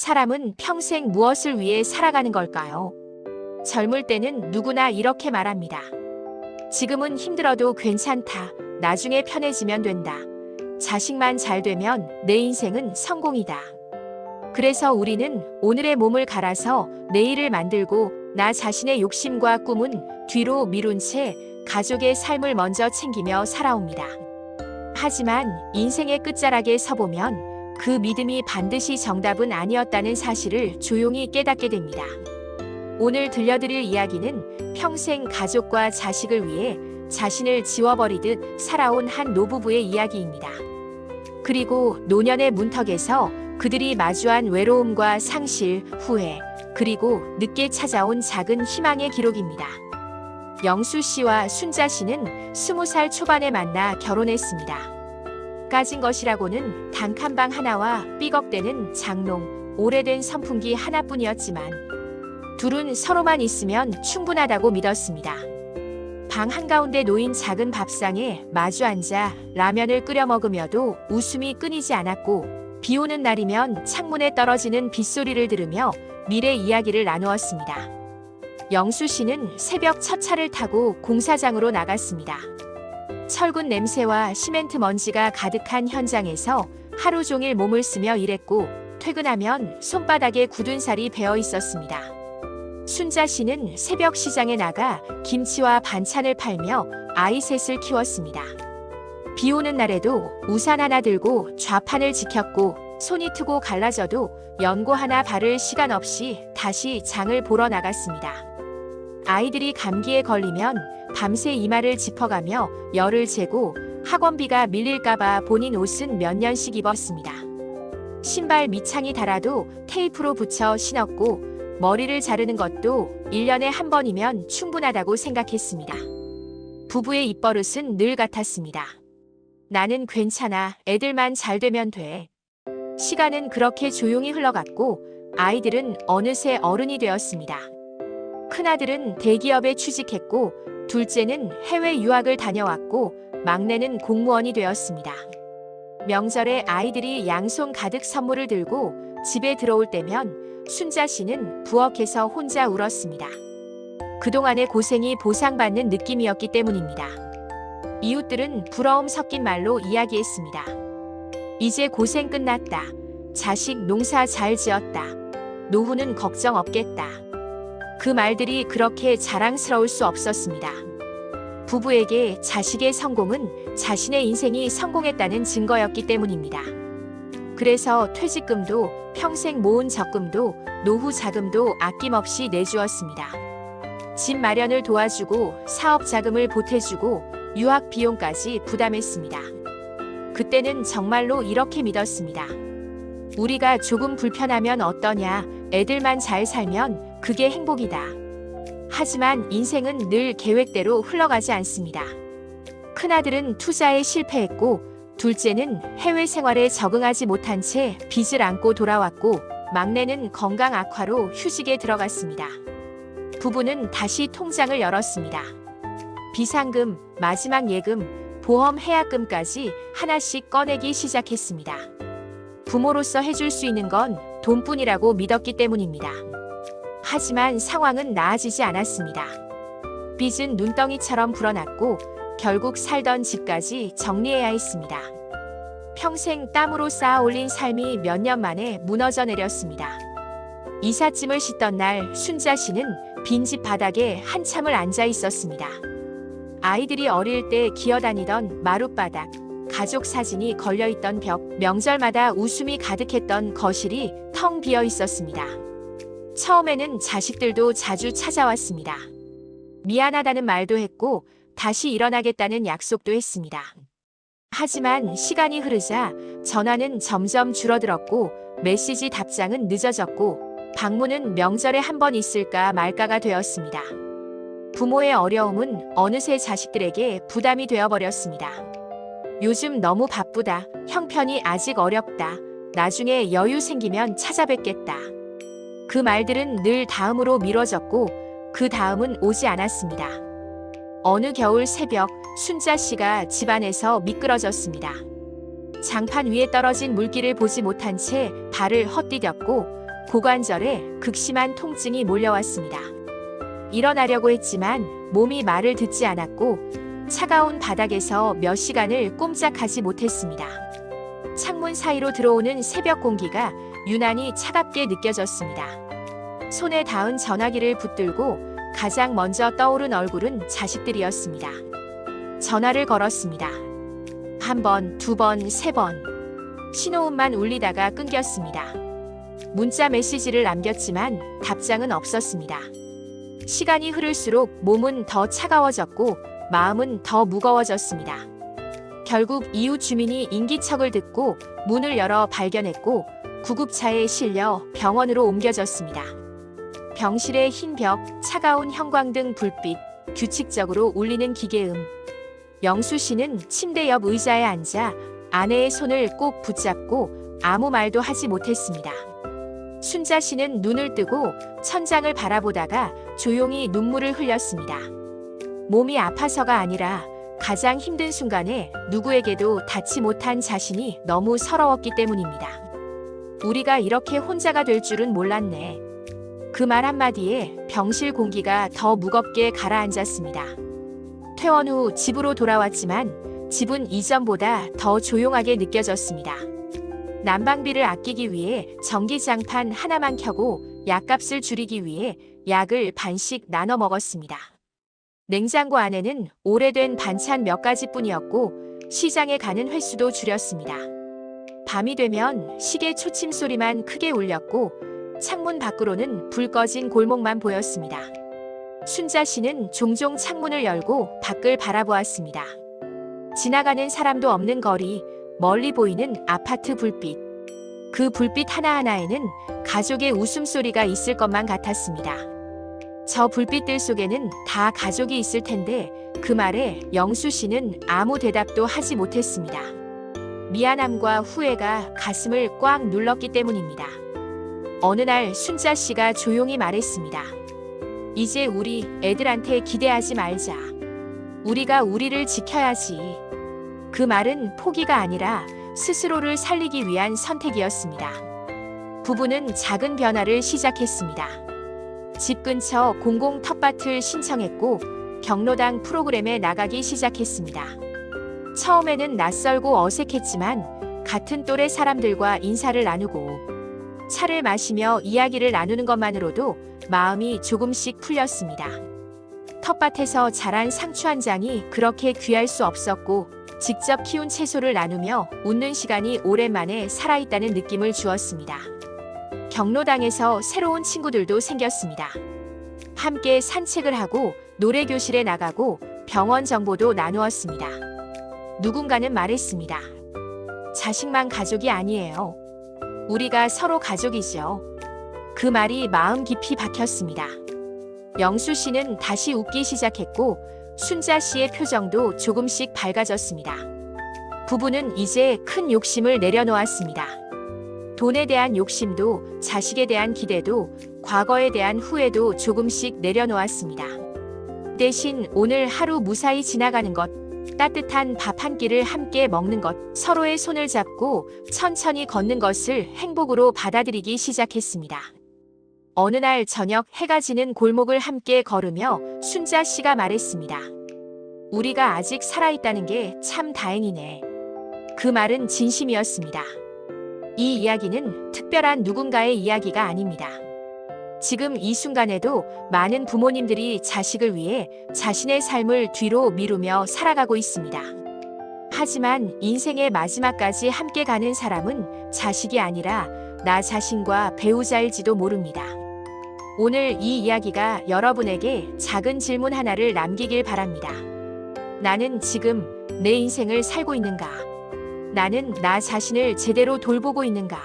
사람은 평생 무엇을 위해 살아가는 걸까요? 젊을 때는 누구나 이렇게 말합니다. 지금은 힘들어도 괜찮다. 나중에 편해지면 된다. 자식만 잘 되면 내 인생은 성공이다. 그래서 우리는 오늘의 몸을 갈아서 내일을 만들고 나 자신의 욕심과 꿈은 뒤로 미룬 채 가족의 삶을 먼저 챙기며 살아옵니다. 하지만 인생의 끝자락에 서보면 그 믿음이 반드시 정답은 아니었다는 사실을 조용히 깨닫게 됩니다. 오늘 들려드릴 이야기는 평생 가족과 자식을 위해 자신을 지워버리듯 살아온 한 노부부의 이야기입니다. 그리고 노년의 문턱에서 그들이 마주한 외로움과 상실, 후회, 그리고 늦게 찾아온 작은 희망의 기록입니다. 영수 씨와 순자 씨는 20살 초반에 만나 결혼했습니다. 가진 것이라고는 단칸방 하나와 삐걱대는 장롱, 오래된 선풍기 하나뿐이었지만 둘은 서로만 있으면 충분하다고 믿었습니다. 방 한가운데 놓인 작은 밥상에 마주 앉아 라면을 끓여 먹으며도 웃음이 끊이지 않았고 비 오는 날이면 창문에 떨어지는 빗소리를 들으며 미래 이야기를 나누었습니다. 영수 씨는 새벽 첫 차를 타고 공사장으로 나갔습니다. 철근 냄새와 시멘트 먼지가 가득한 현장에서 하루 종일 몸을 쓰며 일했고 퇴근하면 손바닥에 굳은 살이 배어 있었습니다. 순자 씨는 새벽 시장에 나가 김치와 반찬을 팔며 아이 셋을 키웠습니다. 비 오는 날에도 우산 하나 들고 좌판을 지켰고 손이 트고 갈라져도 연고 하나 바를 시간 없이 다시 장을 보러 나갔습니다. 아이들이 감기에 걸리면 밤새 이마를 짚어가며 열을 재고 학원비가 밀릴까봐 본인 옷은 몇 년씩 입었습니다. 신발 밑창이 닳아도 테이프로 붙여 신었고 머리를 자르는 것도 1년에 한 번이면 충분하다고 생각했습니다. 부부의 입버릇은 늘 같았습니다. 나는 괜찮아. 애들만 잘 되면 돼. 시간은 그렇게 조용히 흘러갔고 아이들은 어느새 어른이 되었습니다. 큰아들은 대기업에 취직했고 둘째는 해외 유학을 다녀왔고 막내는 공무원이 되었습니다. 명절에 아이들이 양손 가득 선물을 들고 집에 들어올 때면 순자 씨는 부엌에서 혼자 울었습니다. 그동안의 고생이 보상받는 느낌이었기 때문입니다. 이웃들은 부러움 섞인 말로 이야기했습니다. 이제 고생 끝났다. 자식 농사 잘 지었다. 노후는 걱정 없겠다. 그 말들이 그렇게 자랑스러울 수 없었습니다. 부부에게 자식의 성공은 자신의 인생이 성공했다는 증거였기 때문입니다. 그래서 퇴직금도 평생 모은 적금도 노후 자금도 아낌없이 내주었습니다. 집 마련을 도와주고 사업 자금을 보태주고 유학 비용까지 부담했습니다. 그때는 정말로 이렇게 믿었습니다. 우리가 조금 불편하면 어떠냐, 애들만 잘 살면 그게 행복이다. 하지만 인생은 늘 계획대로 흘러가지 않습니다. 큰아들은 투자에 실패했고 둘째는 해외 생활에 적응하지 못한 채 빚을 안고 돌아왔고 막내는 건강 악화로 휴직에 들어갔습니다. 부부는 다시 통장을 열었습니다. 비상금, 마지막 예금, 보험 해약금까지 하나씩 꺼내기 시작했습니다. 부모로서 해줄 수 있는 건 돈뿐이라고 믿었기 때문입니다. 하지만 상황은 나아지지 않았습니다. 빚은 눈덩이처럼 불어났고 결국 살던 집까지 정리해야 했습니다. 평생 땀으로 쌓아 올린 삶이 몇 년 만에 무너져 내렸습니다. 이삿짐을 싣던 날 순자 씨는 빈집 바닥에 한참을 앉아 있었습니다. 아이들이 어릴 때 기어다니던 마룻바닥, 가족 사진이 걸려있던 벽, 명절마다 웃음이 가득했던 거실이 텅 비어 있었습니다. 처음에는 자식들도 자주 찾아왔습니다. 미안하다는 말도 했고 다시 일어나겠다는 약속도 했습니다. 하지만 시간이 흐르자 전화는 점점 줄어들었고 메시지 답장은 늦어졌고 방문은 명절에 한 번 있을까 말까가 되었습니다. 부모의 어려움은 어느새 자식들에게 부담이 되어버렸습니다. 요즘 너무 바쁘다. 형편이 아직 어렵다. 나중에 여유 생기면 찾아뵙겠다. 그 말들은 늘 다음으로 미뤄졌고 그 다음은 오지 않았습니다. 어느 겨울 새벽 순자 씨가 집안에서 미끄러졌습니다. 장판 위에 떨어진 물기를 보지 못한 채 발을 헛디뎠고 고관절에 극심한 통증이 몰려왔습니다. 일어나려고 했지만 몸이 말을 듣지 않았고 차가운 바닥에서 몇 시간을 꼼짝하지 못했습니다. 창문 사이로 들어오는 새벽 공기가 유난히 차갑게 느껴졌습니다. 손에 닿은 전화기를 붙들고 가장 먼저 떠오른 얼굴은 자식들이었습니다. 전화를 걸었습니다. 한 번, 두 번, 세 번. 신호음만 울리다가 끊겼습니다. 문자 메시지를 남겼지만 답장은 없었습니다. 시간이 흐를수록 몸은 더 차가워졌고 마음은 더 무거워졌습니다. 결국 이웃 주민이 인기척을 듣고 문을 열어 발견했고 구급차에 실려 병원으로 옮겨졌습니다. 병실의 흰 벽, 차가운 형광등 불빛, 규칙적으로 울리는 기계음. 영수 씨는 침대 옆 의자에 앉아 아내의 손을 꼭 붙잡고 아무 말도 하지 못했습니다. 순자 씨는 눈을 뜨고 천장을 바라보다가 조용히 눈물을 흘렸습니다. 몸이 아파서가 아니라 가장 힘든 순간에 누구에게도 닿지 못한 자신이 너무 서러웠기 때문입니다. 우리가 이렇게 혼자가 될 줄은 몰랐네. 그 말 한마디에 병실 공기가 더 무겁게 가라앉았습니다. 퇴원 후 집으로 돌아왔지만 집은 이전보다 더 조용하게 느껴졌습니다. 난방비를 아끼기 위해 전기장판 하나만 켜고 약값을 줄이기 위해 약을 반씩 나눠 먹었습니다. 냉장고 안에는 오래된 반찬 몇 가지뿐이었고 시장에 가는 횟수도 줄였습니다. 밤이 되면 시계 초침 소리만 크게 울렸고 창문 밖으로는 불 꺼진 골목만 보였습니다. 순자 씨는 종종 창문을 열고 밖을 바라보았습니다. 지나가는 사람도 없는 거리, 멀리 보이는 아파트 불빛. 그 불빛 하나하나에는 가족의 웃음소리가 있을 것만 같았습니다. 저 불빛들 속에는 다 가족이 있을 텐데 그 말에 영수 씨는 아무 대답도 하지 못했습니다. 미안함과 후회가 가슴을 꽉 눌렀기 때문입니다. 어느 날 순자 씨가 조용히 말했습니다. 이제 우리 애들한테 기대하지 말자. 우리가 우리를 지켜야지. 그 말은 포기가 아니라 스스로를 살리기 위한 선택이었습니다. 부부는 작은 변화를 시작했습니다. 집 근처 공공 텃밭을 신청했고 경로당 프로그램에 나가기 시작했습니다. 처음에는 낯설고 어색했지만 같은 또래 사람들과 인사를 나누고 차를 마시며 이야기를 나누는 것만으로도 마음이 조금씩 풀렸습니다. 텃밭에서 자란 상추 한 장이 그렇게 귀할 수 없었고 직접 키운 채소를 나누며 웃는 시간이 오랜만에 살아있다는 느낌을 주었습니다. 경로당에서 새로운 친구들도 생겼습니다. 함께 산책을 하고 노래교실에 나가고 병원 정보도 나누었습니다. 누군가는 말했습니다. 자식만 가족이 아니에요. 우리가 서로 가족이죠. 그 말이 마음 깊이 박혔습니다. 영수 씨는 다시 웃기 시작했고 순자 씨의 표정도 조금씩 밝아졌습니다. 부부는 이제 큰 욕심을 내려놓았습니다. 돈에 대한 욕심도 자식에 대한 기대도 과거에 대한 후회도 조금씩 내려놓았습니다. 대신 오늘 하루 무사히 지나가는 것, 따뜻한 밥 한 끼를 함께 먹는 것, 서로의 손을 잡고 천천히 걷는 것을 행복으로 받아들이기 시작했습니다. 어느 날 저녁 해가 지는 골목을 함께 걸으며 순자 씨가 말했습니다. 우리가 아직 살아있다는 게 참 다행이네. 그 말은 진심이었습니다. 이 이야기는 특별한 누군가의 이야기가 아닙니다. 지금 이 순간에도 많은 부모님들이 자식을 위해 자신의 삶을 뒤로 미루며 살아가고 있습니다. 하지만 인생의 마지막까지 함께 가는 사람은 자식이 아니라 나 자신과 배우자일지도 모릅니다. 오늘 이 이야기가 여러분에게 작은 질문 하나를 남기길 바랍니다. 나는 지금 내 인생을 살고 있는가? 나는 나 자신을 제대로 돌보고 있는가?